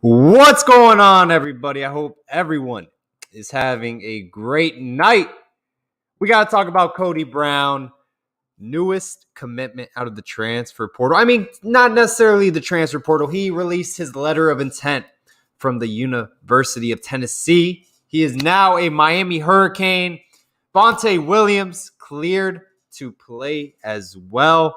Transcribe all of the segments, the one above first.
What's going on, everybody? I hope everyone is having a great night. We got to talk about Cody Brown, newest commitment out of the transfer portal. I mean, not necessarily the transfer portal. He released his letter of intent from the University of Tennessee. He is now a Miami Hurricane. Vontae Williams cleared to play as well.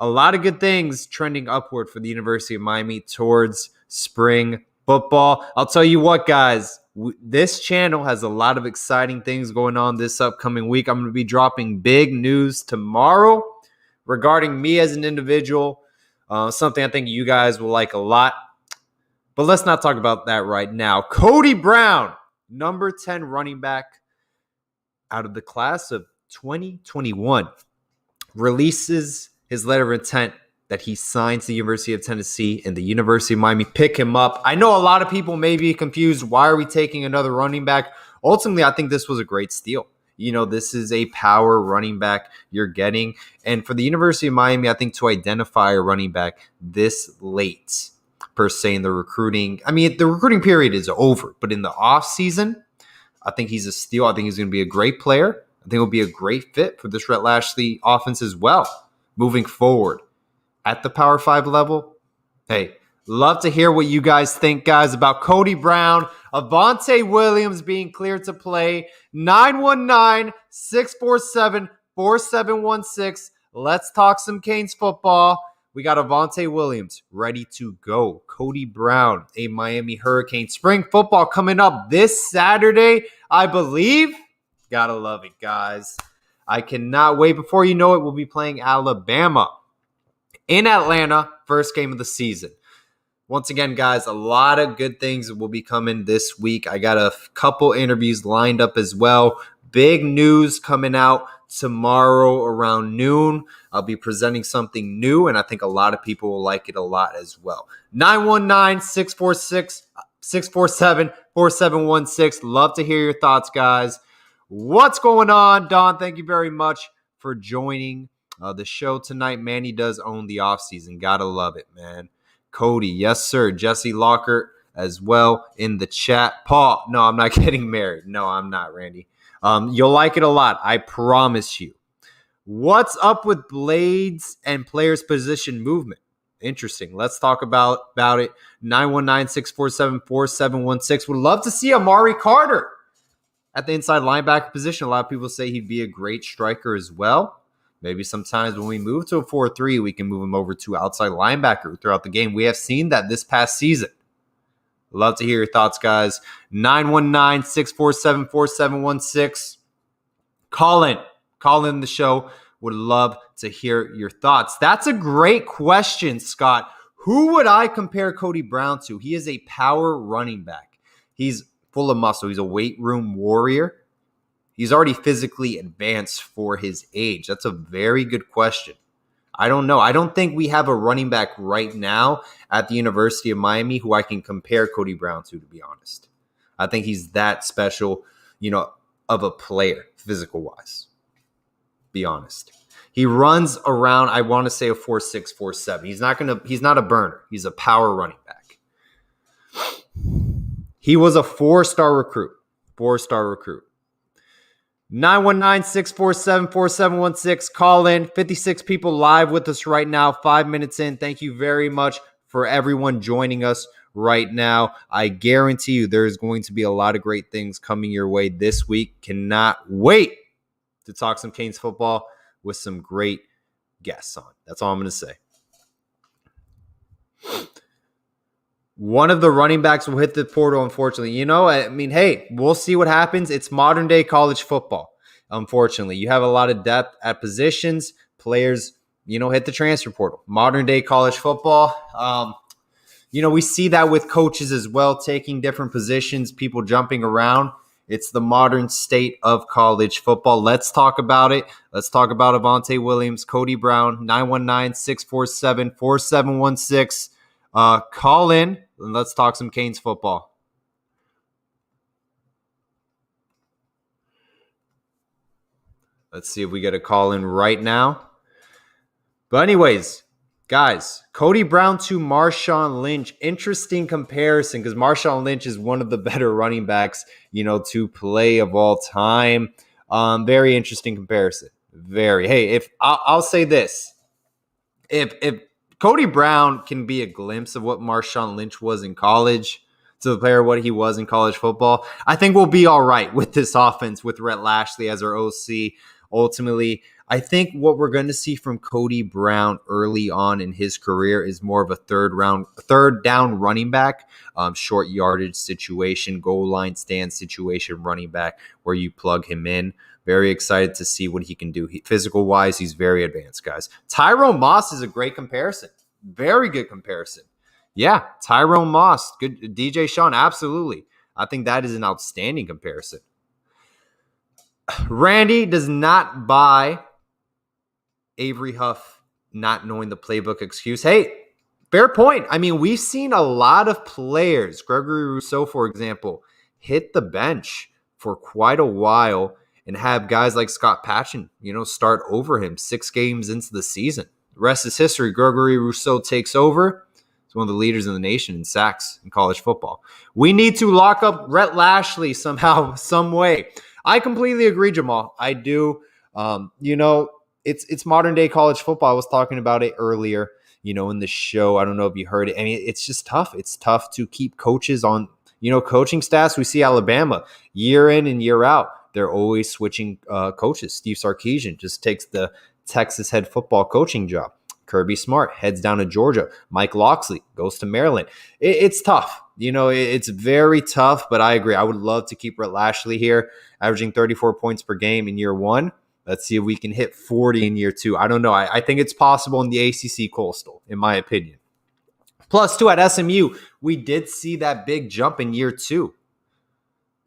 A lot of good things trending upward for the University of Miami towards spring football. I'll tell you what, guys, this channel has a lot of exciting things going on this upcoming week. I'm going to be dropping big news tomorrow regarding me as an individual, something I think you guys will like a lot. But let's not talk about that right now. Cody Brown, number 10 running back out of the class of 2021, releases his letter of intent that he signs the University of Tennessee and the University of Miami pick him up. I know a lot of people may be confused. Why are we taking another running back? Ultimately, I think this was a great steal. You know, this is a power running back you're getting. And for the University of Miami, I think to identify a running back this late, per se, in the recruiting, I mean, the recruiting period is over, but in the offseason, I think he's a steal. I think he's going to be a great player. I think he'll be a great fit for this Rhett Lashlee offense as well, moving forward at the Power 5 level. Hey, love to hear what you guys think, guys, about Cody Brown, Vontae Williams being cleared to play. 919-647-4716. Let's talk some Canes football. We got Vontae Williams ready to go. Cody Brown, a Miami Hurricane. Spring football coming up this Saturday, I believe. Gotta love it, guys. I cannot wait. Before you know it, we'll be playing Alabama in Atlanta, first game of the season. Once again, guys, a lot of good things will be coming this week. I got a couple interviews lined up as well. Big news coming out tomorrow around noon. I'll be presenting something new, and I think a lot of people will like it a lot as well. 919-647-4716. Love to hear your thoughts, guys. What's going on, Don? Thank you very much for joining the show tonight. Manny does own the offseason. Gotta love it, man. Cody, yes, sir. Jesse Lockert as well in the chat. Paul, no, I'm not getting married. No, I'm not, Randy. You'll like it a lot. I promise you. What's up with blades and players' position movement? Interesting. Let's talk about it. 919-647-4716. Would love to see Amari Carter at the inside linebacker position. A lot of people say he'd be a great striker as well. Maybe sometimes when we move to a 4-3, we can move him over to outside linebacker throughout the game. We have seen that this past season. Love to hear your thoughts, guys. 919-647-4716. Call in the show. Would love to hear your thoughts. That's a great question, Scott. Who would I compare Cody Brown to? He is a power running back. He's full of muscle. He's a weight room warrior. He's already physically advanced for his age. That's a very good question. I don't know. I don't think we have a running back right now at the University of Miami who I can compare Cody Brown to be honest. I think he's that special, of a player, physical-wise. Be honest. He runs around, I want to say a 4.6, 4.7. He's not a burner. He's a power running back. He was a four-star recruit. 919-647-4716. Call in. 56 people live with us right now. 5 minutes in. Thank you very much for everyone joining us right now. I guarantee you there's going to be a lot of great things coming your way this week. Cannot wait to talk some Canes football with some great guests on. That's all I'm going to say. One of the running backs will hit the portal, unfortunately. Hey, we'll see what happens. It's modern day college football, unfortunately. You have a lot of depth at positions. Players, hit the transfer portal. Modern day college football. We see that with coaches as well, taking different positions, people jumping around. It's the modern state of college football. Let's talk about it. Let's talk about Vontae Williams, Cody Brown, 919-647-4716. Call in and let's talk some Canes football. Let's see if we get a call in right now. But anyways, Guys, Cody Brown to Marshawn Lynch. Interesting comparison because Marshawn Lynch is one of the better running backs, to play of all time. Very interesting comparison. Very. Hey, if I'll say this. If Cody Brown can be a glimpse of what Marshawn Lynch was in college to the player what he was in college football, I think we'll be all right with this offense with Rhett Lashley as our OC. Ultimately, I think what we're going to see from Cody Brown early on in his career is more of a third down running back, short yardage situation, goal line stand situation running back where you plug him in. Very excited to see what he can do. Physical-wise, he's very advanced, guys. Tyrone Moss is a great comparison. Very good comparison. Yeah, Tyrone Moss. Good. DJ Sean, absolutely. I think that is an outstanding comparison. Randy does not buy Avery Huff not knowing the playbook excuse. Hey, fair point. I mean, we've seen a lot of players, Gregory Rousseau, for example, hit the bench for quite a while and have guys like Scott Patchen, start over him 6 games into the season. The rest is history. Gregory Rousseau takes over. He's one of the leaders in the nation in sacks in college football. We need to lock up Rhett Lashley somehow, some way. I completely agree, Jamal. I do. It's modern day college football. I was talking about it earlier, in the show. I don't know if you heard it. I mean, it's just tough. It's tough to keep coaches on, coaching staffs. We see Alabama year in and year out. They're always switching coaches. Steve Sarkisian just takes the Texas head football coaching job. Kirby Smart heads down to Georgia. Mike Locksley goes to Maryland. It's tough. It's very tough, but I agree. I would love to keep Rhett Lashley here, averaging 34 points per game in year 1. Let's see if we can hit 40 in year 2. I don't know. I think it's possible in the ACC Coastal, in my opinion. Plus, too, at SMU, we did see that big jump in year 2.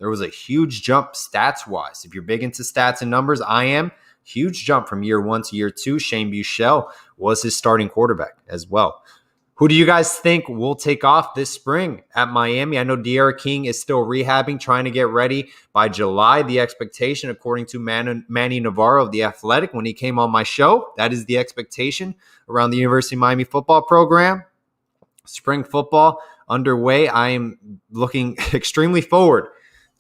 There was a huge jump stats-wise. If you're big into stats and numbers, I am. Huge jump from year 1 to year 2. Shane Buechele was his starting quarterback as well. Who do you guys think will take off this spring at Miami? I know De'Ara King is still rehabbing, trying to get ready by July. The expectation, according to Manny Navarro of The Athletic, when he came on my show, that is the expectation around the University of Miami football program. Spring football underway. I am looking extremely forward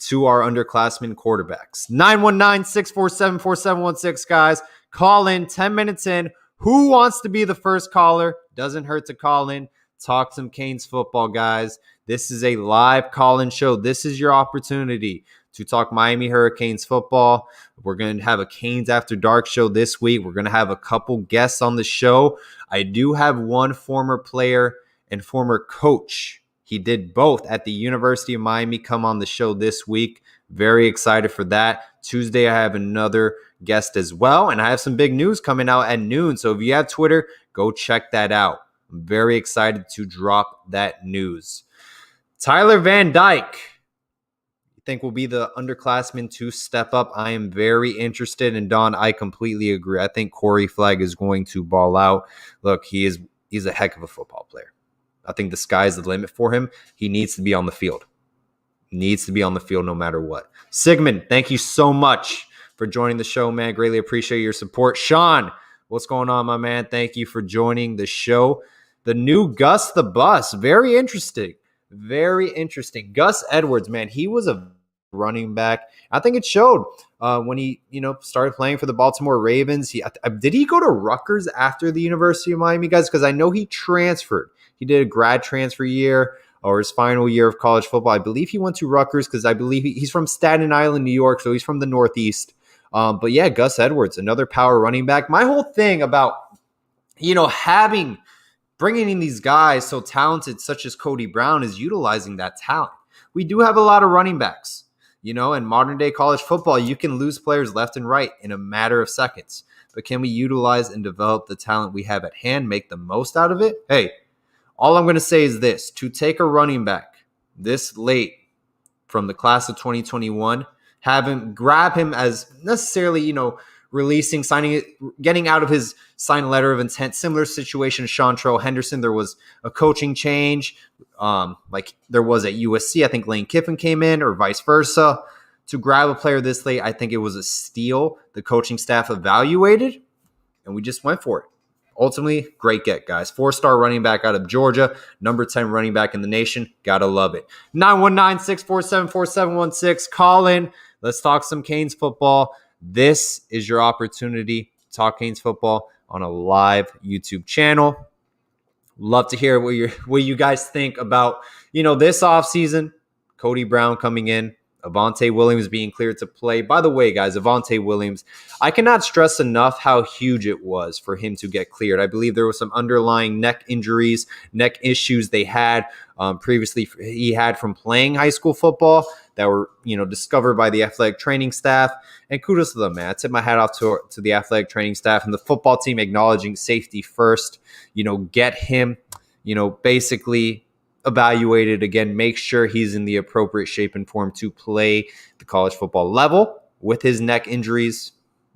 to our underclassmen quarterbacks. 919-647-4716, guys. Call in 10 minutes in. Who wants to be the first caller? Doesn't hurt to call in. Talk some Canes football, guys. This is a live call-in show. This is your opportunity to talk Miami Hurricanes football. We're going to have a Canes After Dark show this week. We're going to have a couple guests on the show. I do have one former player and former coach. He did both at the University of Miami come on the show this week. Very excited for that. Tuesday, I have another guest as well, and I have some big news coming out at noon. So if you have Twitter, go check that out. I'm very excited to drop that news. Tyler Van Dyke, you think will be the underclassman to step up? I am very interested, and Don, I completely agree. I think Corey Flagg is going to ball out. Look, he's a heck of a football player. I think the sky's the limit for him. He needs to be on the field. Needs to be on the field no matter what. Sigmund, thank you so much for joining the show, man. Greatly appreciate your support. Sean, what's going on, my man? Thank you for joining the show. The new Gus the Bus. Very interesting. Very interesting. Gus Edwards, man, he was a running back. I think it showed when he, started playing for the Baltimore Ravens. Did he go to Rutgers after the University of Miami, guys? Because I know he transferred. He did a grad transfer year or his final year of college football. I believe he went to Rutgers because I believe he's from Staten Island, New York, so he's from the Northeast. But yeah, Gus Edwards, another power running back. My whole thing about, bringing in these guys so talented such as Cody Brown is utilizing that talent. We do have a lot of running backs. In modern day college football, you can lose players left and right in a matter of seconds. But can we utilize and develop the talent we have at hand, make the most out of it? Hey, all I'm going to say is this. To take a running back this late from the class of 2021, grab him as necessarily, signing it, getting out of his signed letter of intent. Similar situation to Chantrell Henderson. There was a coaching change like there was at USC. I think Lane Kiffin came in or vice versa. To grab a player this late, I think it was a steal. The coaching staff evaluated, and we just went for it. Ultimately, great get, guys. 4-star running back out of Georgia, number 10 running back in the nation. Gotta love it. 919-647-4716. Call in. Let's talk some Canes football. This is your opportunity to talk Canes football on a live YouTube channel. Love to hear what you guys think about, this offseason. Cody Brown coming in, Avonte Williams being cleared to play. By the way, guys, Avonte Williams, I cannot stress enough how huge it was for him to get cleared. I believe there was some underlying neck injuries, neck issues they had previously he had from playing high school football that were, discovered by the athletic training staff. And kudos to them, man. I tip my hat off to the athletic training staff and the football team acknowledging safety first. Get him, basically evaluated again, make sure he's in the appropriate shape and form to play the college football level with his neck injuries.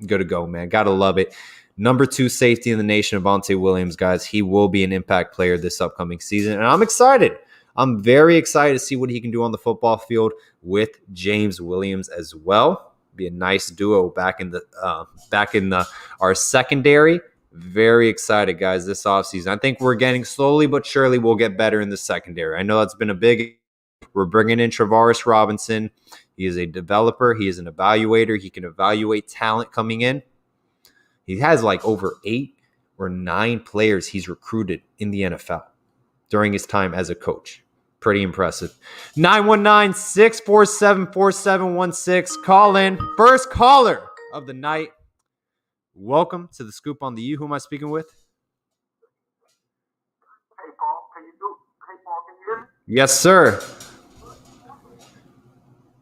Good to go, man. Gotta love it. Number 2 safety in the nation, Avonte Williams, guys. He will be an impact player this upcoming season, and I'm excited. I'm very excited to see what he can do on the football field with James Williams as well. Be a nice duo back in our secondary. Very excited, guys, this offseason. I think we're getting slowly but surely we'll get better in the secondary. I know that's been a big. We're bringing in Travaris Robinson. He is a developer. He is an evaluator. He can evaluate talent coming in. He has like over 8 or 9 players he's recruited in the NFL during his time as a coach. Pretty impressive. 919-647-4716. Call in. First caller of the night. Welcome to the Scoop on the U. Who am I speaking with? Hey, Paul. Can you hear me? Yes, sir.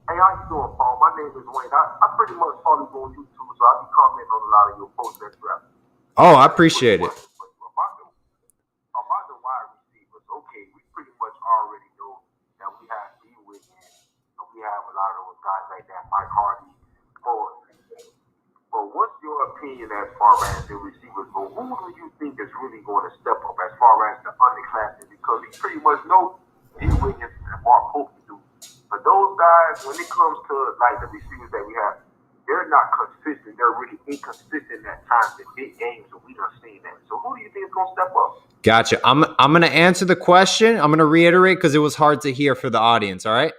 Hey, how you doing, Paul? My name is Wayne. I pretty much follow you on YouTube, so I be commenting on a lot of your posts that you have. Oh, I appreciate it. About the wide receivers, okay, we pretty much already know that we have D. Wiggins, and we have a lot of those guys like that, Mike Hardy, But what's your opinion as far as the receivers go? Who do you think is really going to step up as far as the underclassmen? Because we pretty much know D. Wiggins and Mark Pope do. But those guys, when it comes to like the receivers that we have, they're not consistent. They're really inconsistent at times in big games, and we done seen that. So who do you think is going to step up? Gotcha. I'm going to answer the question. I'm going to reiterate because it was hard to hear for the audience. All right.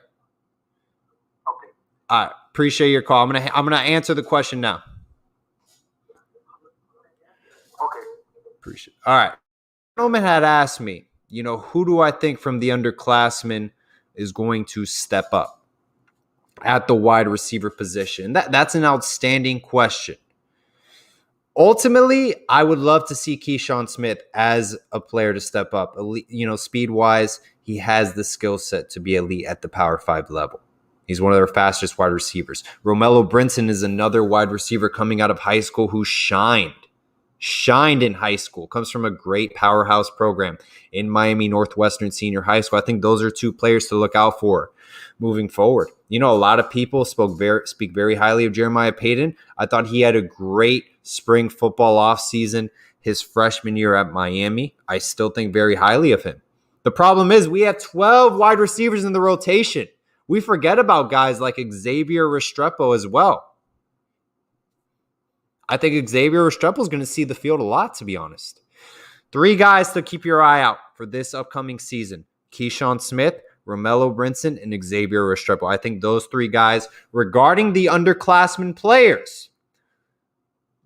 Okay. All right. Appreciate your call. I'm gonna answer the question now. Okay. Appreciate it. All right. Gentleman had asked me, who do I think from the underclassmen is going to step up at the wide receiver position? That's an outstanding question. Ultimately, I would love to see Keyshawn Smith as a player to step up. Speed-wise, he has the skill set to be elite at the Power 5 level. He's one of their fastest wide receivers. Romello Brinson is another wide receiver coming out of high school who shined in high school, comes from a great powerhouse program in Miami Northwestern Senior High School. I think those are 2 players to look out for moving forward. A lot of people speak very highly of Jeremiah Payton. I thought he had a great spring football offseason his freshman year at Miami. I still think very highly of him. The problem is we had 12 wide receivers in the rotation. We forget about guys like Xavier Restrepo as well. I think Xavier Restrepo is going to see the field a lot, to be honest. 3 guys to keep your eye out for this upcoming season. Keyshawn Smith, Romello Brinson, and Xavier Restrepo. I think those 3 guys, regarding the underclassmen players,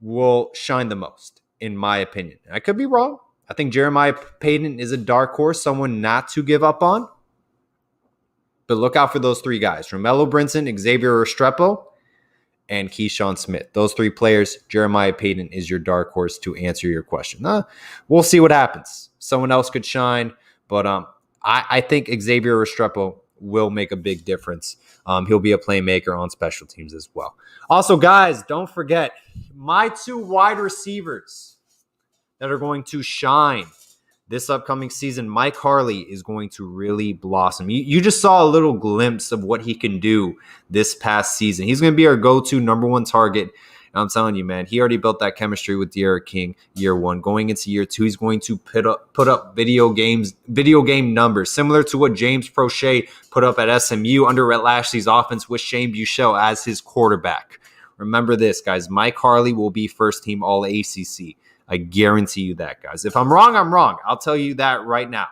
will shine the most, in my opinion. I could be wrong. I think Jeremiah Payton is a dark horse, someone not to give up on. But look out for those 3 guys. Romello Brinson, Xavier Restrepo, and Keyshawn Smith. Those 3 players, Jeremiah Payton is your dark horse to answer your question. We'll see what happens. Someone else could shine, but I think Xavier Restrepo will make a big difference. He'll be a playmaker on special teams as well. Also, guys, don't forget, my 2 wide receivers that are going to shine this upcoming season, Mike Harley is going to really blossom. You just saw a little glimpse of what he can do this past season. He's going to be our go-to number 1 target. And I'm telling you, man, he already built that chemistry with De'Ara King year 1. Going into year 2, he's going to put up video game numbers, similar to what James Prochet put up at SMU under Rhett Lashley's offense with Shane Buechele as his quarterback. Remember this, guys. Mike Harley will be first-team All-ACC. I guarantee you that, guys. If I'm wrong, I'm wrong. I'll tell you that right now.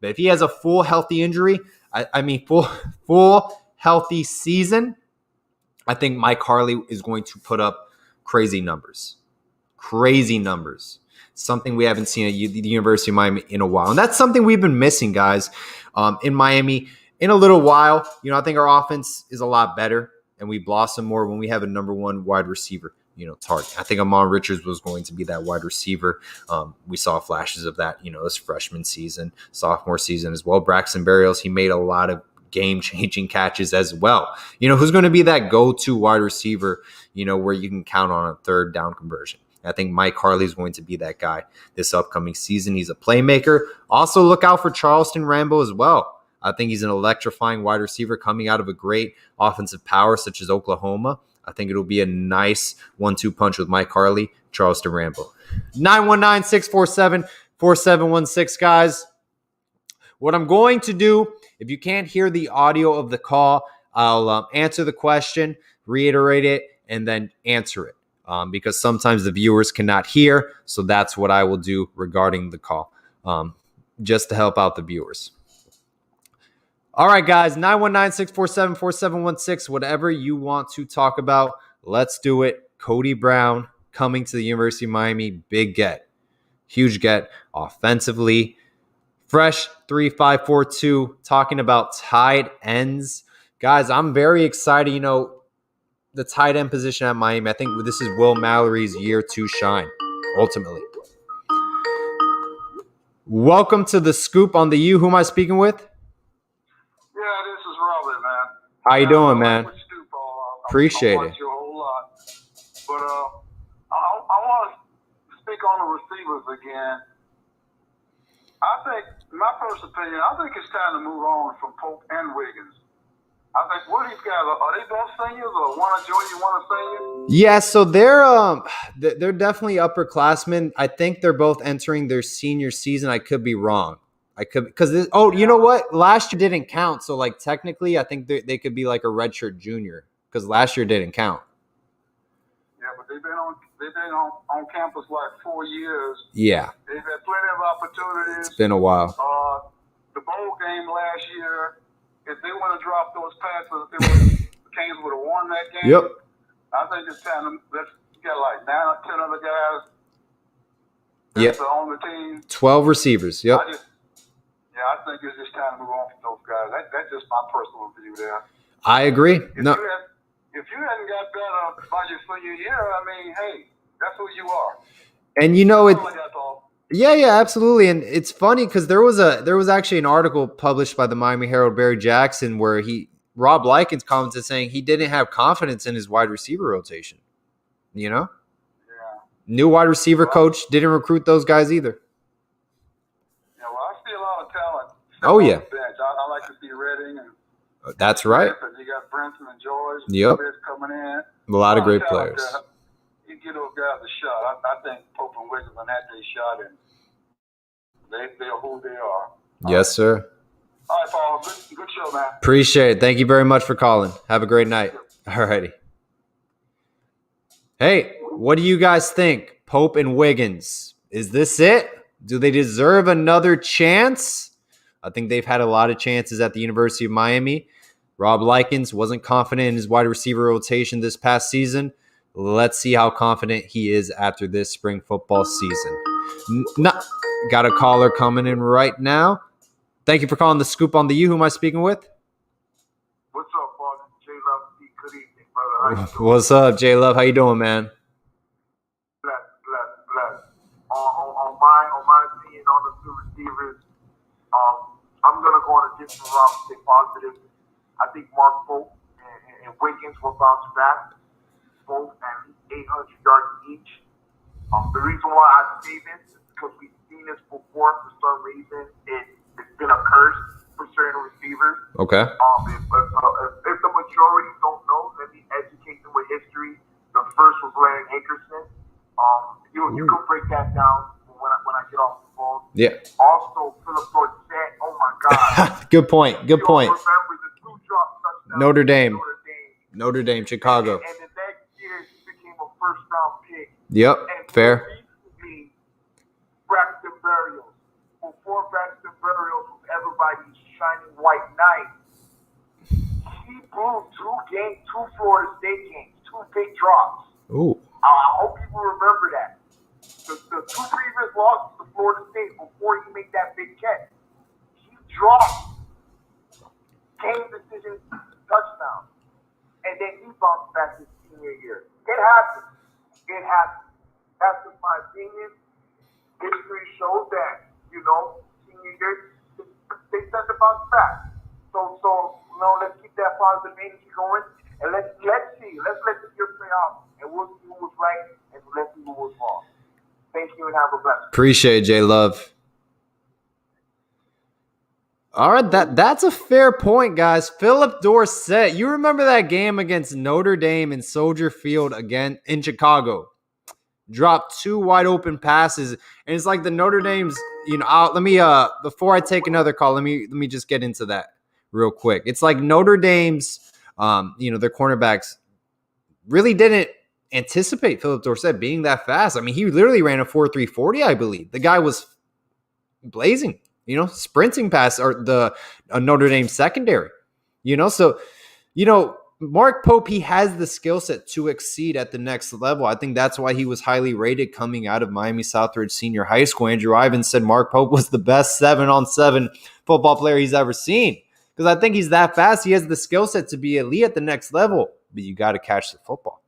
But if he has a full healthy injury, full healthy season, I think Mike Harley is going to put up crazy numbers. Crazy numbers. Something we haven't seen at the University of Miami in a while. And that's something we've been missing, guys, in Miami in a little while. I think our offense is a lot better, and we blossom more when we have a number one wide receiver, target. I think Amon Richards was going to be that wide receiver. We saw flashes of that, this freshman season, sophomore season as well. Braxton Berrios, he made a lot of game-changing catches as well. Who's going to be that go-to wide receiver, where you can count on a third down conversion? I think Mike Harley is going to be that guy this upcoming season. He's a playmaker. Also, look out for Charleston Rambo as well. I think he's an electrifying wide receiver coming out of a great offensive power such as Oklahoma. I think it'll be a nice 1-2 punch with Mike Harley, Charleston Rambo. 919-647-4716, guys. What I'm going to do, if you can't hear the audio of the call, I'll answer the question, reiterate it, and then answer it. Because sometimes the viewers cannot hear. So that's what I will do regarding the call, just to help out the viewers. All right, guys, 919-647-4716, whatever you want to talk about, let's do it. Cody Brown coming to the University of Miami, big get, huge get offensively. Fresh 3-5-4-2, talking about tight ends. Guys, I'm very excited, the tight end position at Miami. I think this is Will Mallory's year to shine, ultimately. Welcome to the Scoop on the U. Who am I speaking with? Yeah, this is Robert, man. How you doing, man? Appreciate it. You a whole lot. But I want to speak on the receivers again. I think, in my personal opinion, I think it's time to move on from Pope and Wiggins. I think, what these guys, are they both seniors or one a junior, one a senior? Yeah, so they're definitely upperclassmen. I think they're both entering their senior season. I could be wrong. You know what? Last year didn't count. So, technically, I think they could be like a redshirt junior because last year didn't count. Yeah, but they've been on campus 4 years. Yeah. They've had plenty of opportunities. It's been a while. The bowl game last year, if they want to drop those passes, the Canes would have won that game. Yep. I think it's time to get 9 or 10 other guys. Yep. On the team. 12 receivers. Yep. I think it's just time to move on from those guys. That's just my personal view there. I agree. If you hadn't got better by your senior year, hey, that's who you are. And Yeah, absolutely. And it's funny because there was actually an article published by the Miami Herald, Barry Jackson, where Rob Likens commented saying he didn't have confidence in his wide receiver rotation. Yeah. New wide receiver coach didn't recruit those guys either. Yeah, well, I see a lot of talent. Oh, yeah. Bench. I like to see Redding. And that's right. You got Brinson and George. Yep. Coming in. A lot of great players. You give those guys a shot. I think Pope and Wiggins on that day shot, and they're who they are. Yes, sir. All right, Paul. Good show, man. Appreciate it. Thank you very much for calling. Have a great night. All righty. Hey, what do you guys think? Pope and Wiggins. Is this it? Do they deserve another chance? I think they've had a lot of chances at the University of Miami. Rob Likens wasn't confident in his wide receiver rotation this past season. Let's see how confident he is after this spring football season. Got a caller coming in right now. Thank you for calling the Scoop on the U. Who am I speaking with? What's up, Paul? J-Love. Good evening, brother. How you doing? What's up, J-Love? How you doing, man? Bless. On my opinion on the two receivers, I'm going to go on a different route and stay positive. I think Mark Pope and Wiggins will bounce back, both at 800 yards each. The reason why I say this is because we've seen this before. For some reason, it's been a curse for certain receivers. Okay. If the majority don't know, let me educate them with history. The first was Larry Hankerson. You can break that down when I get off the phone. Yeah. Also, Philip Dorsett. Oh my God. Good point. Remember the 2 drop touchdowns. Notre Dame, Chicago. And the next year, he became a first-round pick. Yep. And fair. Recently, white knight. He blew two Florida State games, 2 big drops. Ooh. I hope people remember that. The 2 previous losses to Florida State before he made that big catch, he dropped game decision touchdowns. And then he bounced back his senior year. It happens. It happens. That's just my opinion. History shows that, senior year, they tend to bounce back. So let's keep that positive energy going. And let's see. Let's let the year play out. And we'll see who was right and let's see who was wrong. Thank you and have a blessed day. Appreciate it, J Love. All right, that's a fair point, guys. Philip Dorsett, you remember that game against Notre Dame in Soldier Field again in Chicago? Dropped 2 wide open passes, and it's like the Notre Dame's. Let me before I take another call, let me just get into that real quick. It's like Notre Dame's, their cornerbacks really didn't anticipate Philip Dorsett being that fast. I mean, he literally ran a 4.340, I believe. The guy was blazing. Sprinting past the Notre Dame secondary, so, Mark Pope, he has the skill set to exceed at the next level. I think that's why he was highly rated coming out of Miami Southridge Senior High School. Andrew Ivins said Mark Pope was the best 7-on-7 football player he's ever seen because I think he's that fast. He has the skill set to be elite at the next level, but you got to catch the football.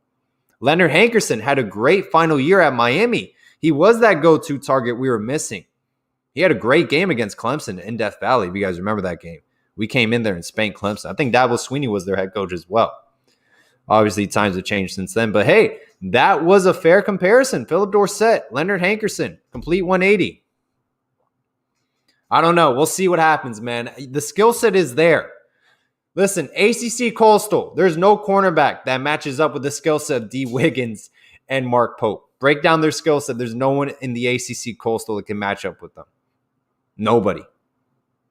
Leonard Hankerson had a great final year at Miami. He was that go-to target we were missing. He had a great game against Clemson in Death Valley, if you guys remember that game. We came in there and spanked Clemson. I think Dabo Swinney was their head coach as well. Obviously, times have changed since then. But, hey, that was a fair comparison. Philip Dorsett, Leonard Hankerson, complete 180. I don't know. We'll see what happens, man. The skill set is there. Listen, ACC Coastal, there's no cornerback that matches up with the skill set of D. Wiggins and Mark Pope. Break down their skill set. There's no one in the ACC Coastal that can match up with them. Nobody,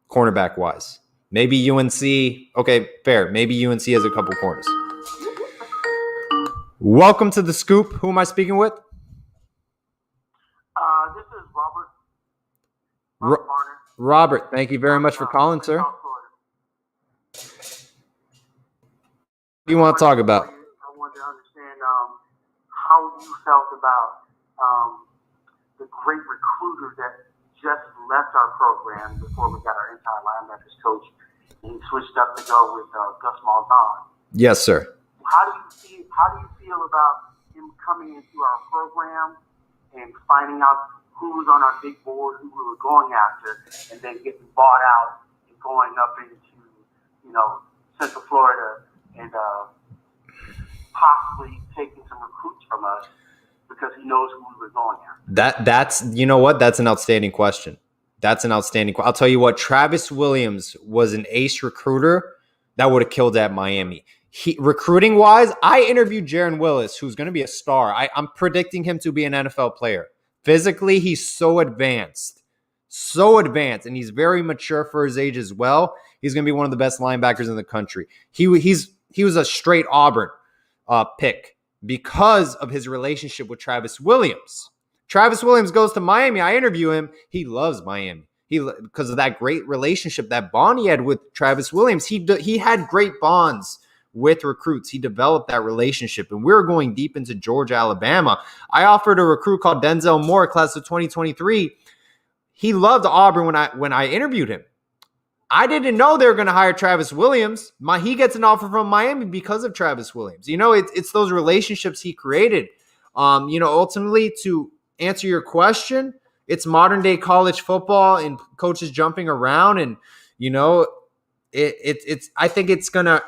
cornerback-wise. Maybe UNC. Okay, fair. Maybe UNC has a couple corners. Welcome to The Scoop. Who am I speaking with? This is Robert. Robert, thank you very much for calling, sir. What do you want to talk about? I wanted to understand how you felt about the great recruiter that just left our program before we got our inside linebackers coach, and he switched up to go with Gus Malzahn. Yes, sir. How do you feel about him coming into our program and finding out who was on our big board, who we were going after, and then getting bought out and going up into Central Florida and possibly taking some recruits from us because he knows who we were going after? That's That's an outstanding question. I'll tell you what, Travis Williams was an ace recruiter that would have killed at Miami. Recruiting wise, I interviewed Jaron Willis, who's going to be a star. I'm predicting him to be an NFL player. Physically, he's so advanced, and he's very mature for his age as well. He's going to be one of the best linebackers in the country. He was a straight Auburn pick because of his relationship with Travis Williams. Travis Williams goes to Miami. I interview him. He loves Miami. Because of that great relationship, that bond he had with Travis Williams. He had great bonds with recruits. He developed that relationship. And we were going deep into Georgia, Alabama. I offered a recruit called Denzel Moore, class of 2023. He loved Auburn when I interviewed him. I didn't know they were going to hire Travis Williams. He gets an offer from Miami because of Travis Williams. It's those relationships he created. Ultimately, to answer your question, it's modern day college football and coaches jumping around. And, I think it's going to,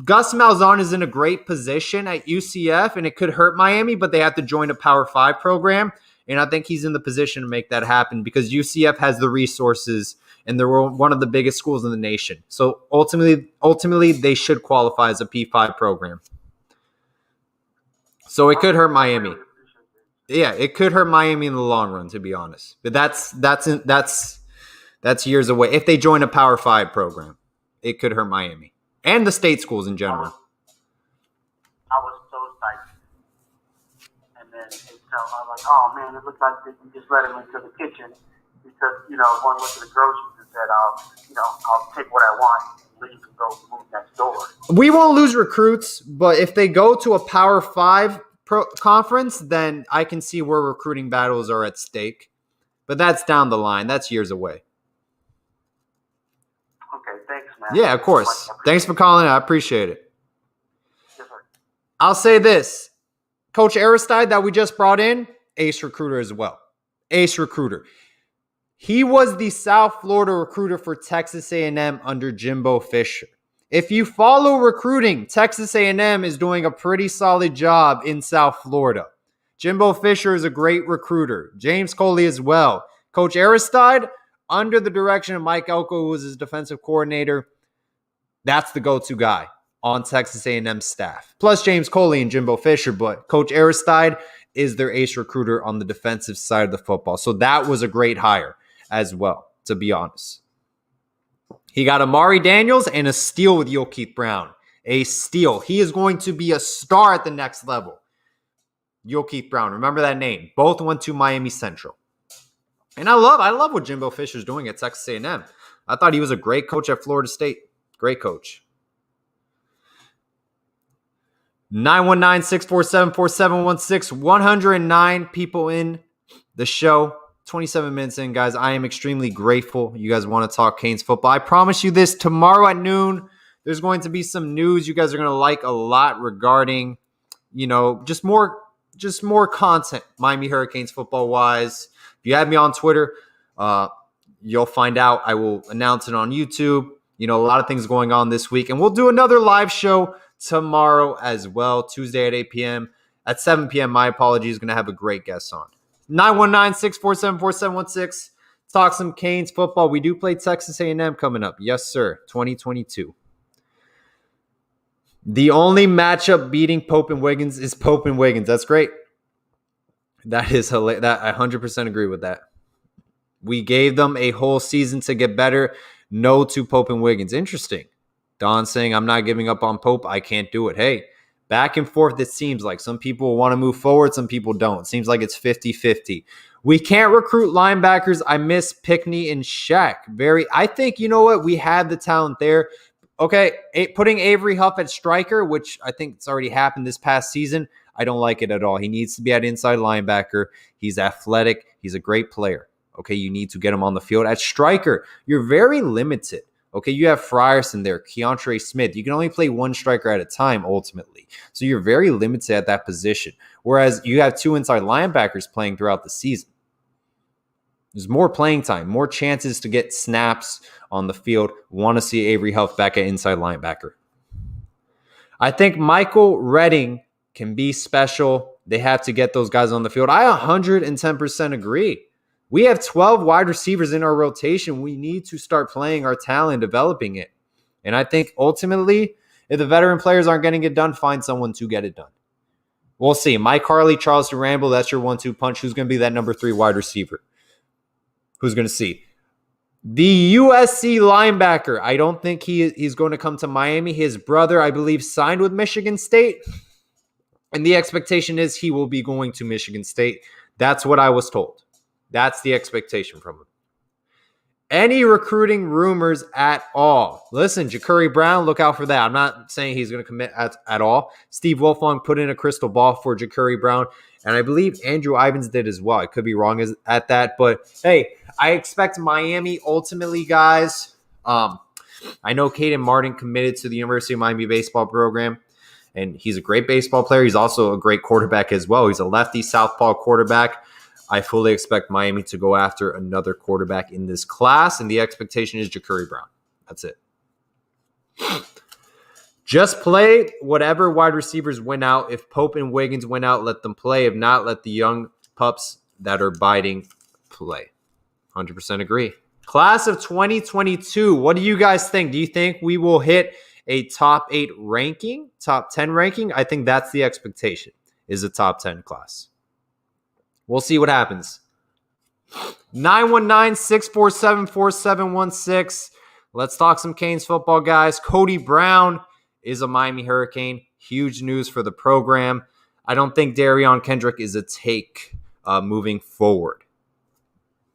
Gus Malzahn is in a great position at UCF, and it could hurt Miami, but they have to join a Power 5 program. And I think he's in the position to make that happen because UCF has the resources and they're one of the biggest schools in the nation. So ultimately they should qualify as a P5 program. So it could hurt Miami. Yeah, it could hurt Miami in the long run, to be honest. But that's years away. If they join a Power 5 program, it could hurt Miami and the state schools in general. I was so excited. And then I was like, oh, man, it looked like we just let him into the kitchen. because, going to the groceries and said, I'll take what I want and leave and go move next door. We won't lose recruits, but if they go to a Power 5 conference, then I can see where recruiting battles are at stake. But that's down the line. That's years away. Okay, thanks, man. Yeah, of course. Thanks for calling. I appreciate it. Yes, sir. I'll say this. Coach Aristide that we just brought in, ace recruiter as well. Ace recruiter. He was the South Florida recruiter for Texas A&M under Jimbo Fisher. If you follow recruiting, Texas A&M is doing a pretty solid job in South Florida. Jimbo Fisher is a great recruiter. James Coley as well. Coach Aristide, under the direction of Mike Elko, who was his defensive coordinator, that's the go-to guy on Texas A&M staff. Plus James Coley and Jimbo Fisher, but Coach Aristide is their ace recruiter on the defensive side of the football. So that was a great hire as well, to be honest. He got Amari Daniels and a steal with Yokeith Brown. A steal. He is going to be a star at the next level. Yokeith Brown. Remember that name. Both went to Miami Central. And I love what Jimbo Fisher's doing at Texas A&M. I thought he was a great coach at Florida State. Great coach. 919-647-4716. 109 people in the show. 27 minutes in, guys. I am extremely grateful you guys want to talk Canes football. I promise you this, tomorrow at noon, there's going to be some news you guys are going to like a lot regarding, just more content, Miami Hurricanes football-wise. If you have me on Twitter, you'll find out. I will announce it on YouTube. A lot of things going on this week. And we'll do another live show tomorrow as well, Tuesday at 8 p.m. At 7 p.m., my apologies, going to have a great guest on. 919-647-4716. Talk some Canes football. We do play Texas A&M coming up. Yes, sir. 2022. The only matchup beating Pope and Wiggins is Pope and Wiggins. That's great. That is hilarious. I 100% agree with that. We gave them a whole season to get better. No to Pope and Wiggins. Interesting. Don saying, I'm not giving up on Pope. I can't do it. Hey, back and forth, it seems like. Some people want to move forward. Some people don't. It seems like it's 50-50. We can't recruit linebackers. I miss Pickney and Shaq. I think, you know what? We had the talent there. Okay, putting Avery Huff at striker, which I think it's already happened this past season, I don't like it at all. He needs to be at inside linebacker. He's athletic. He's a great player. Okay, you need to get him on the field. At striker, you're very limited. Okay, you have Frierson there, Keontre Smith. You can only play one striker at a time, ultimately. So you're very limited at that position. Whereas you have two inside linebackers playing throughout the season. There's more playing time, more chances to get snaps on the field. Want to see Avery Huff back at inside linebacker. I think Michael Redding can be special. They have to get those guys on the field. I 110% agree. We have 12 wide receivers in our rotation. We need to start playing our talent, developing it. And I think ultimately, if the veteran players aren't getting it done, find someone to get it done. We'll see. Mike Harley, Charleston Rambo, that's your 1-2 punch. Who's going to be that number 3 wide receiver? Who's going to see? The USC linebacker. I don't think he's going to come to Miami. His brother, I believe, signed with Michigan State. And the expectation is he will be going to Michigan State. That's what I was told. That's the expectation from him. Any recruiting rumors at all? Listen, Ja'Cory Brown, look out for that. I'm not saying he's going to commit at all. Steve Wilfong put in a crystal ball for Ja'Cory Brown, and I believe Andrew Ivins did as well. I could be wrong at that, but hey, I expect Miami ultimately, guys. I know Caden Martin committed to the University of Miami baseball program, and he's a great baseball player. He's also a great quarterback as well. He's a lefty southpaw quarterback. I fully expect Miami to go after another quarterback in this class, and the expectation is Ja'Cory Brown. That's it. Just play whatever wide receivers win out. If Pope and Wiggins win out, let them play. If not, let the young pups that are biting play. 100% agree. Class of 2022, what do you guys think? Do you think we will hit a top 8 ranking, top 10 ranking? I think that's the expectation, is a top 10 class. We'll see what happens. 919-647-4716. Let's talk some Canes football, guys. Cody Brown is a Miami Hurricane. Huge news for the program. I don't think Darion Kendrick is a take moving forward.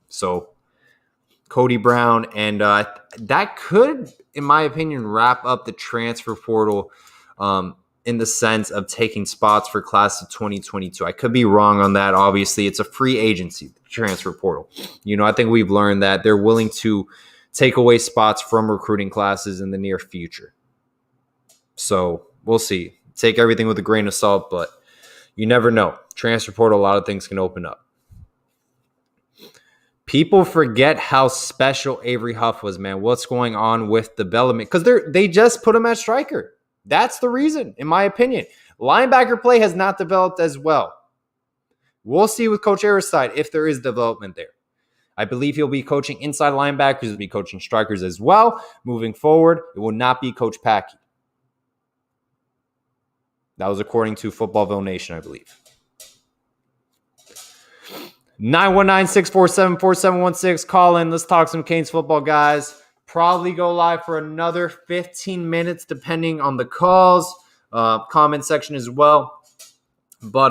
So Cody Brown, and that could, in my opinion, wrap up the transfer portal in the sense of taking spots for class of 2022. I could be wrong on that. Obviously, it's a free agency, the transfer portal. I think we've learned that they're willing to take away spots from recruiting classes in the near future. So we'll see. Take everything with a grain of salt, but you never know. Transfer portal, a lot of things can open up. People forget how special Avery Huff was, man. What's going on with development? Because they just put him at striker. That's the reason, in my opinion. Linebacker play has not developed as well. We'll see with Coach Aristide if there is development there. I believe he'll be coaching inside linebackers. He'll be coaching strikers as well. Moving forward, it will not be Coach Packey. That was according to Footballville Nation, I believe. 919-647-4716. Call in. Let's talk some Canes football, guys. Probably go live for another 15 minutes, depending on the calls. Comment section as well. But,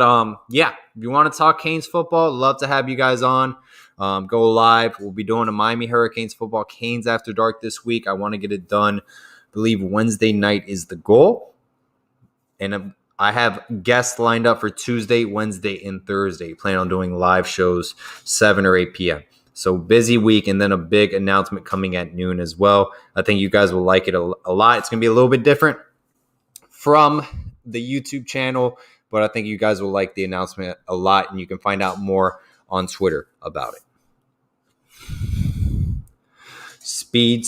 if you want to talk Canes football, love to have you guys on. Go live. We'll be doing a Miami Hurricanes football, Canes After Dark this week. I want to get it done. I believe Wednesday night is the goal. And I have guests lined up for Tuesday, Wednesday, and Thursday. Plan on doing live shows 7 or 8 p.m. So busy week, and then a big announcement coming at noon as well. I think you guys will like it a lot. It's going to be a little bit different from the YouTube channel, but I think you guys will like the announcement a lot, and you can find out more on Twitter about it. Speed.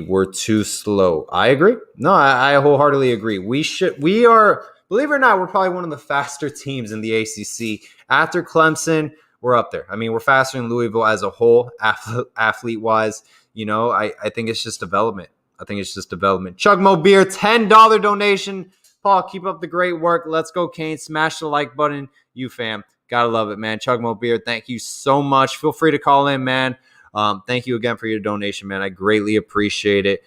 We're too slow. I agree. No, I wholeheartedly agree. We are, believe it or not, we're probably one of the faster teams in the ACC. After Clemson, we're up there. I mean, we're faster than Louisville as a whole, athlete-wise. I think it's just development. Chugmo Beer, $10 donation. Paul, keep up the great work. Let's go, Canes. Smash the like button. You fam. Gotta love it, man. Chugmo Beer, thank you so much. Feel free to call in, man. Thank you again for your donation, man. I greatly appreciate it.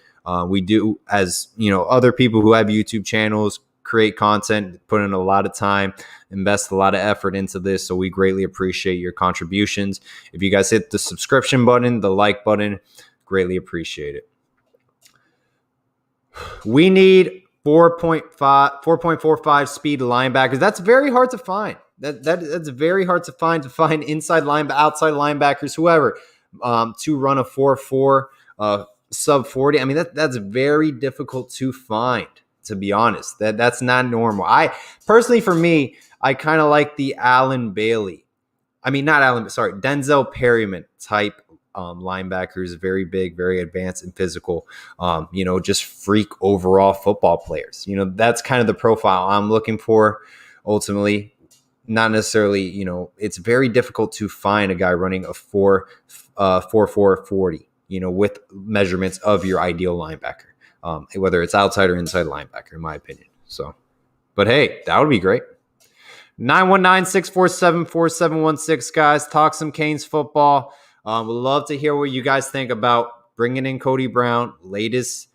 We do, as other people who have YouTube channels, create content, put in a lot of time, invest a lot of effort into this. So we greatly appreciate your contributions. If you guys hit the subscription button, the like button, greatly appreciate it. We need 4.45 speed linebackers. That's very hard to find. That's very hard to find inside outside linebackers, whoever. To run a 4.4 sub 40. I mean, that's very difficult to find, to be honest. That's not normal. For me, I kind of like the Denzel Perryman type linebackers, very big, very advanced and physical, just freak overall football players. That's kind of the profile I'm looking for ultimately. Not necessarily, it's very difficult to find a guy running a 4.4 40, with measurements of your ideal linebacker, whether it's outside or inside linebacker, in my opinion. So, but hey, that would be great. 919-647-4716, guys. Talk some Canes football. Would love to hear what you guys think about bringing in Cody Brown. Latest,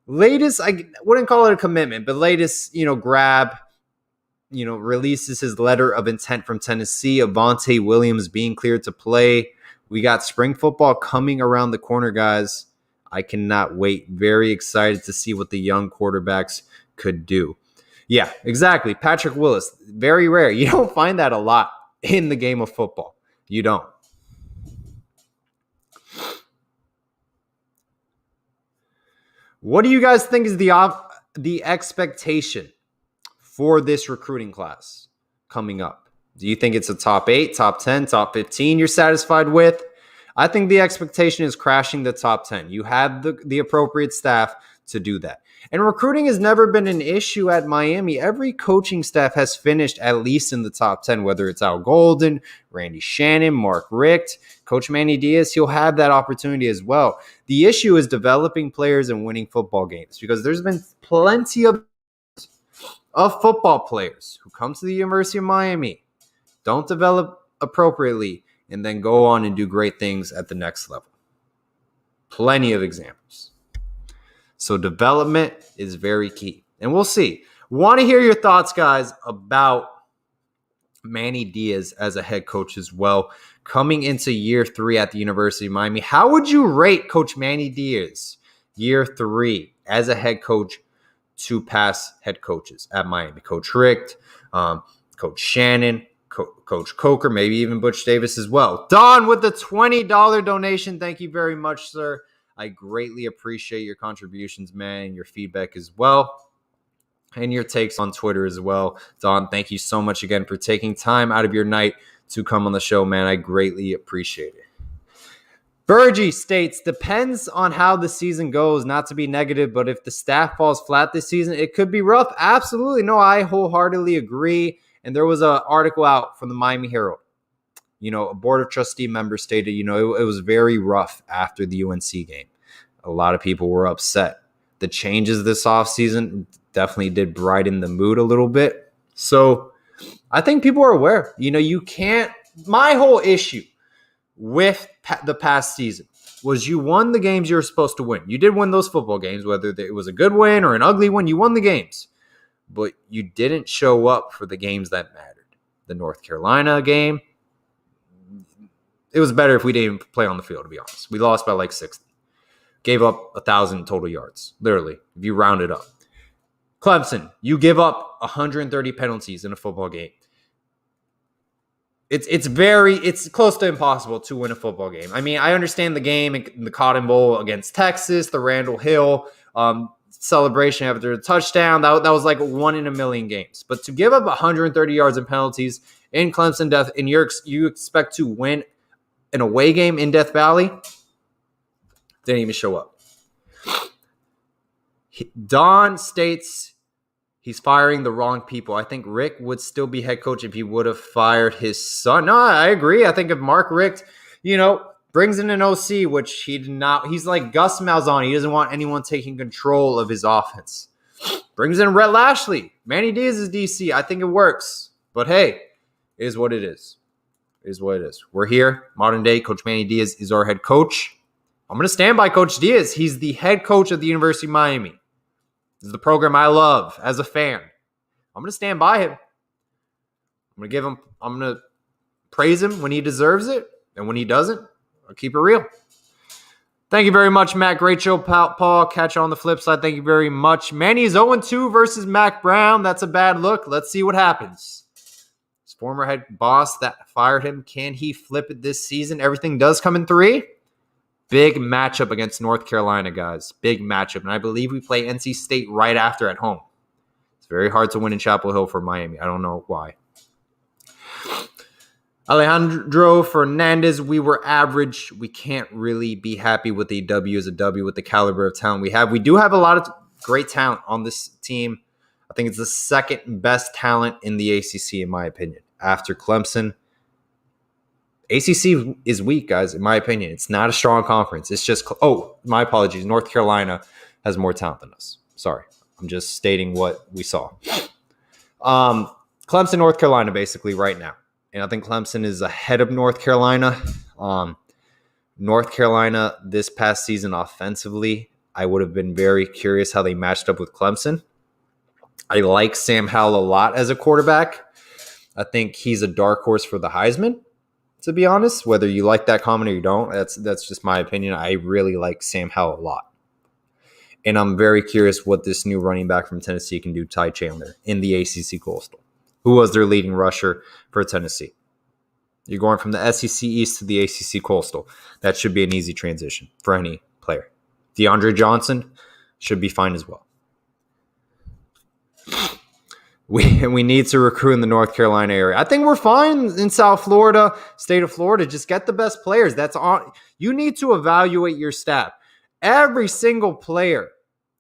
I wouldn't call it a commitment, but latest, grab. Releases his letter of intent from Tennessee. Avonte Williams being cleared to play. We got spring football coming around the corner, guys. I cannot wait. Very excited to see what the young quarterbacks could do. Yeah, exactly. Patrick Willis. Very rare. You don't find that a lot in the game of football. You don't. What do you guys think is the expectation for this recruiting class coming up? Do you think it's a top 8, top 10, top 15 you're satisfied with? I think the expectation is crashing the top 10. You have the appropriate staff to do that. And recruiting has never been an issue at Miami. Every coaching staff has finished at least in the top 10, whether it's Al Golden, Randy Shannon, Mark Richt, Coach Manny Diaz. He'll have that opportunity as well. The issue is developing players and winning football games, because there's been plenty of football players who come to the University of Miami, don't develop appropriately, and then go on and do great things at the next level. Plenty of examples. So development is very key. And we'll see. Want to hear your thoughts, guys, about Manny Diaz as a head coach as well, coming into year 3 at the University of Miami. How would you rate Coach Manny Diaz year 3 as a head coach to past head coaches at Miami? Coach Richt, Coach Shannon, Coach Coker, maybe even Butch Davis as well. Don with the $20 donation. Thank you very much, sir. I greatly appreciate your contributions, man, your feedback as well, and your takes on Twitter as well. Don, thank you so much again for taking time out of your night to come on the show, man. I greatly appreciate it. Bergie states, depends on how the season goes, not to be negative, but if the staff falls flat this season, it could be rough. Absolutely. No, I wholeheartedly agree. And there was an article out from the Miami Herald. A board of trustee member stated, it was very rough after the UNC game. A lot of people were upset. The changes this offseason definitely did brighten the mood a little bit. So I think people are aware. You can't – my whole issue with the past season was you won the games you were supposed to win. You did win those football games, whether it was a good win or an ugly win. You won the games. But you didn't show up for the games that mattered. The North Carolina game, it was better if we didn't even play on the field, to be honest. We lost by like 60. Gave up 1,000 total yards, literally, if you round it up. Clemson, you give up 130 penalties in a football game. It's close to impossible to win a football game. I mean, I understand the game in the Cotton Bowl against Texas, the Randall Hill celebration after the touchdown. That was like 1 in a million games. But to give up 130 yards in penalties in Clemson, and you expect to win an away game in Death Valley, didn't even show up. Don states he's firing the wrong people. I think Rick would still be head coach if he would have fired his son. No, I agree. I think if Mark Richt, brings in an OC, which he did not. He's like Gus Malzahn. He doesn't want anyone taking control of his offense. Brings in Rhett Lashley. Manny Diaz is DC. I think it works. But hey, it is what it is. It is what it is. We're here. Modern day, Coach Manny Diaz is our head coach. I'm going to stand by Coach Diaz. He's the head coach of the University of Miami. This is the program I love as a fan. I'm going to stand by him. I'm going to praise him when he deserves it. And when he doesn't, I'll keep it real. Thank you very much, Matt. Great show, Paul. Catch you on the flip side. Thank you very much. Manny is 0-2 versus Mac Brown. That's a bad look. Let's see what happens. His former head boss that fired him, can he flip it this season? Everything does come in 3. Big matchup against North Carolina, guys. Big matchup. And I believe we play NC State right after at home. It's very hard to win in Chapel Hill for Miami. I don't know why. Alejandro Fernandez, we were average. We can't really be happy with a W as a W with the caliber of talent we have. We do have a lot of great talent on this team. I think it's the second best talent in the ACC, in my opinion, after Clemson. ACC is weak, guys, in my opinion. It's not a strong conference. It's just, my apologies. North Carolina has more talent than us. Sorry. I'm just stating what we saw. Clemson, North Carolina, basically, right now. And I think Clemson is ahead of North Carolina. North Carolina this past season offensively, I would have been very curious how they matched up with Clemson. I like Sam Howell a lot as a quarterback. I think he's a dark horse for the Heisman, to be honest. Whether you like that comment or you don't, that's just my opinion. I really like Sam Howell a lot. And I'm very curious what this new running back from Tennessee can do, Ty Chandler, in the ACC Coastal, who was their leading rusher for Tennessee. You're going from the SEC East to the ACC Coastal. That should be an easy transition for any player. DeAndre Johnson should be fine as well. We need to recruit in the North Carolina area. I think we're fine in South Florida, state of Florida. Just get the best players. That's on. You need to evaluate your staff. Every single player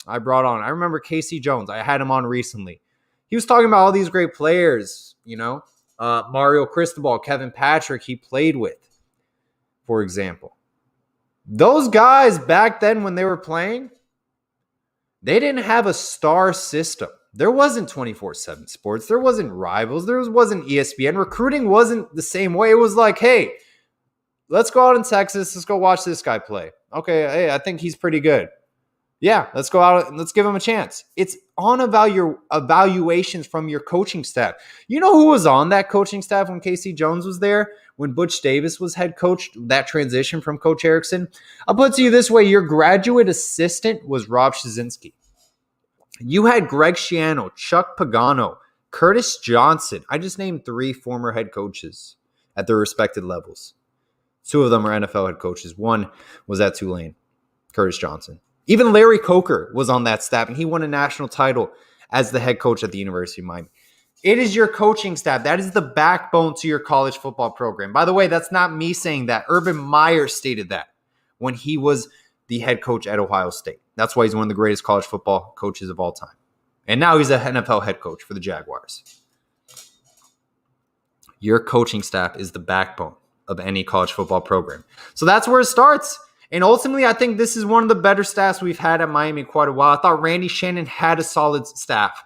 I brought on. I remember Casey Jones. I had him on recently. He was talking about all these great players, Mario Cristobal, Kevin Patrick he played with, for example. Those guys back then when they were playing, they didn't have a star system. There wasn't 24/7 sports. There wasn't Rivals. There wasn't ESPN. Recruiting wasn't the same way. It was like, hey, let's go out in Texas. Let's go watch this guy play. Okay, hey, I think he's pretty good. Yeah, let's go out and let's give him a chance. It's on evaluations from your coaching staff. You know who was on that coaching staff when Casey Jones was there? When Butch Davis was head coach, that transition from Coach Erickson? I'll put it to you this way. Your graduate assistant was Rob Shazinski. You had Greg Schiano, Chuck Pagano, Curtis Johnson. I just named 3 former head coaches at their respected levels. 2 of them are NFL head coaches. 1 was at Tulane, Curtis Johnson. Even Larry Coker was on that staff, and he won a national title as the head coach at the University of Miami. It is your coaching staff. That is the backbone to your college football program. By the way, that's not me saying that. Urban Meyer stated that when he was the head coach at Ohio State. That's why he's one of the greatest college football coaches of all time. And now he's an NFL head coach for the Jaguars. Your coaching staff is the backbone of any college football program. So that's where it starts. And ultimately, I think this is one of the better staffs we've had at Miami in quite a while. I thought Randy Shannon had a solid staff,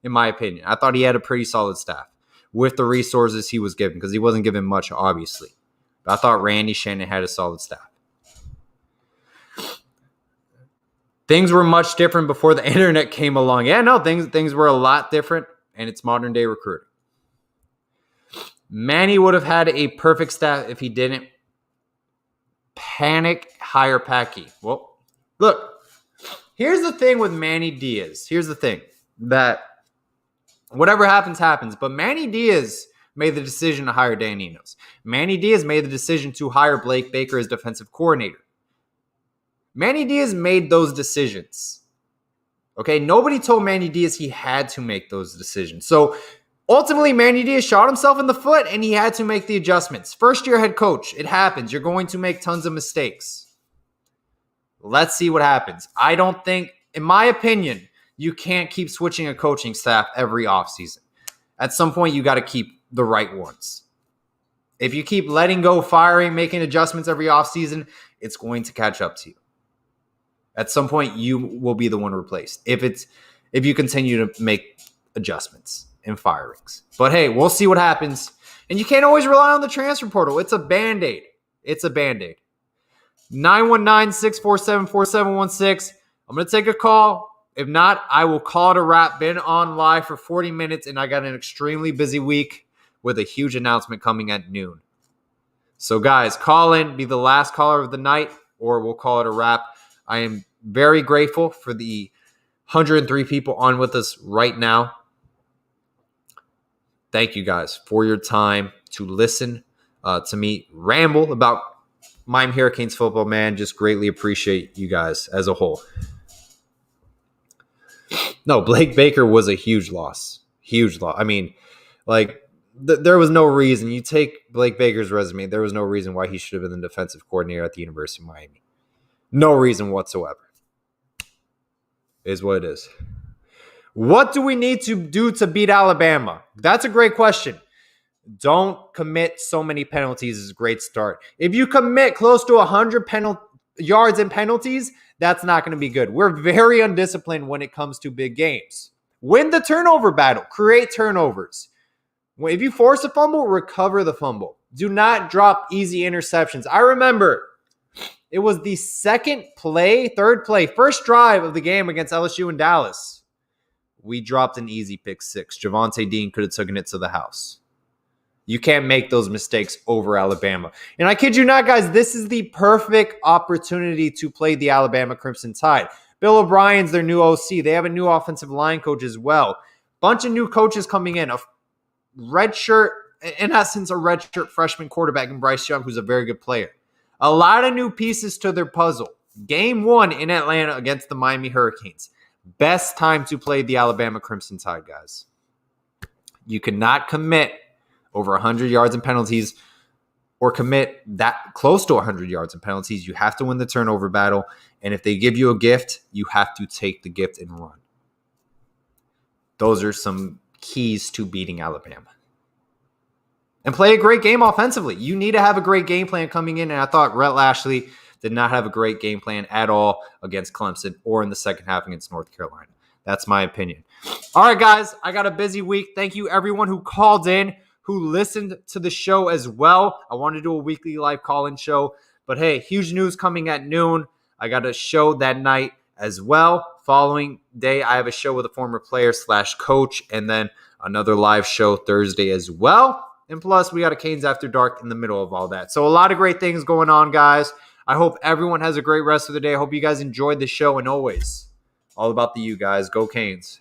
in my opinion. I thought he had a pretty solid staff with the resources he was given, because he wasn't given much, obviously. But I thought Randy Shannon had a solid staff. Things were much different before the internet came along. Yeah, no, things were a lot different, and it's modern day recruiting. Manny would have had a perfect staff if he didn't panic hire Packy. Well, look, here's the thing with Manny Diaz. Here's the thing, that whatever happens, happens. But Manny Diaz made the decision to hire Dan Enos. Manny Diaz made the decision to hire Blake Baker as defensive coordinator. Manny Diaz made those decisions. Okay, nobody told Manny Diaz he had to make those decisions. So ultimately, Manny Diaz shot himself in the foot, and he had to make the adjustments. First-year head coach, it happens. You're going to make tons of mistakes. Let's see what happens. I don't think, in my opinion, you can't keep switching a coaching staff every offseason. At some point, you got to keep the right ones. If you keep letting go, firing, making adjustments every offseason, it's going to catch up to you. At some point, you will be the one replaced if you continue to make adjustments and firings. But hey, we'll see what happens. And you can't always rely on the transfer portal. It's a Band-Aid. It's a Band-Aid. 919-647-4716. I'm going to take a call. If not, I will call it a wrap. Been on live for 40 minutes, and I got an extremely busy week with a huge announcement coming at noon. So guys, call in, be the last caller of the night, or we'll call it a wrap. I am very grateful for the 103 people on with us right now. Thank you guys for your time to listen to me ramble about Miami Hurricanes football, man. Just greatly appreciate you guys as a whole. No, Blake Baker was a huge loss. Huge loss. I mean, there was no reason. You take Blake Baker's resume, there was no reason why he should have been the defensive coordinator at the University of Miami. No reason whatsoever. It is what it is. What do we need to do to beat Alabama? That's a great question. Don't commit so many penalties is a great start. If you commit close to 100 yards in penalties, that's not going to be good. We're very undisciplined when it comes to big games. Win the turnover battle. Create turnovers. If you force a fumble, recover the fumble. Do not drop easy interceptions. I remember it was the third play, first drive of the game against LSU in Dallas. We dropped an easy pick 6. Javonte Dean could have taken it to the house. You can't make those mistakes over Alabama. And I kid you not, guys, this is the perfect opportunity to play the Alabama Crimson Tide. Bill O'Brien's their new OC. They have a new offensive line coach as well. Bunch of new coaches coming in. In essence, a redshirt freshman quarterback in Bryce Young, who's a very good player. A lot of new pieces to their puzzle. Game 1 in Atlanta against the Miami Hurricanes. Best time to play the Alabama Crimson Tide, guys. You cannot commit over 100 yards in penalties or commit that close to 100 yards in penalties. You have to win the turnover battle. And if they give you a gift, you have to take the gift and run. Those are some keys to beating Alabama. And play a great game offensively. You need to have a great game plan coming in. And I thought Rhett Lashley did not have a great game plan at all against Clemson or in the second half against North Carolina. That's my opinion. All right, guys, I got a busy week. Thank you, everyone who called in, who listened to the show as well. I want to do a weekly live call-in show. But, hey, huge news coming at noon. I got a show that night as well. Following day, I have a show with a former player / coach, and then another live show Thursday as well. And plus, we got a Canes After Dark in the middle of all that. So a lot of great things going on, guys. I hope everyone has a great rest of the day. I hope you guys enjoyed the show, and always, all about the U, guys. Go Canes.